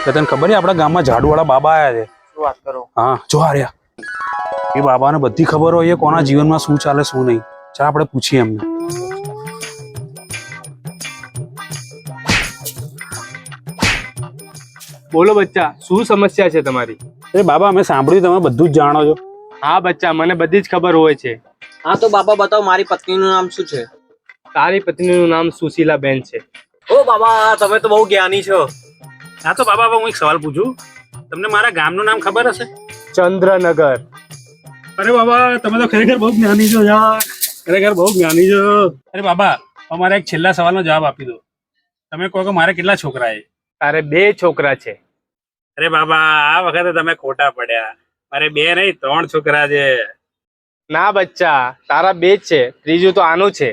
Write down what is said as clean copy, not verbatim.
તને ખબર છે આપણા ગામમાં ઝાડુવાળા બાબા આયા છે? શું વાત કરો? હા, જો હાર્યા. એ બાબાને બધી ખબર હોય કોના જીવનમાં શું ચાલે શું નહીં. ચાલ આપણે પૂછીએ એમને. બોલો બચ્ચા, શું સમસ્યા છે તમારી? અરે બાબા, અમે સાંભળ્યું તમે બધું જ જાણો છો. હા બચ્ચા, મને બધી જ ખબર હોય છે. હા તો બાબા બતાવો, મારી પત્નીનું નામ શું છે? તારી પત્નીનું નામ સુશીલા બેન છે. ઓ બાબા, તમે તો બહુ જ્ઞાની છો. હા તો બાબા, હું એક સવાલ પૂછું. તમને મારા ગામનું નામ ખબર હશે? ચંદ્રનગર. અરે બાબા, તમે તો ખરેખર બહુ જ્ઞાની છો યાર. ખરેખર બહુ જ્ઞાની છો. અરે બાબા, અમારે એક છેલ્લા સવાલનો જવાબ આપી દો. તમે કહો કે મારે કેટલા છોકરા છે? તારે 2 છોકરા છે. અરે બાબા, આ વખતે તમે ખોટા પડ્યા. મારે 2 નહીં 3 છોકરા છે. ના બચ્ચા, તારા 2 જ છે, ત્રીજું તો આનું છે.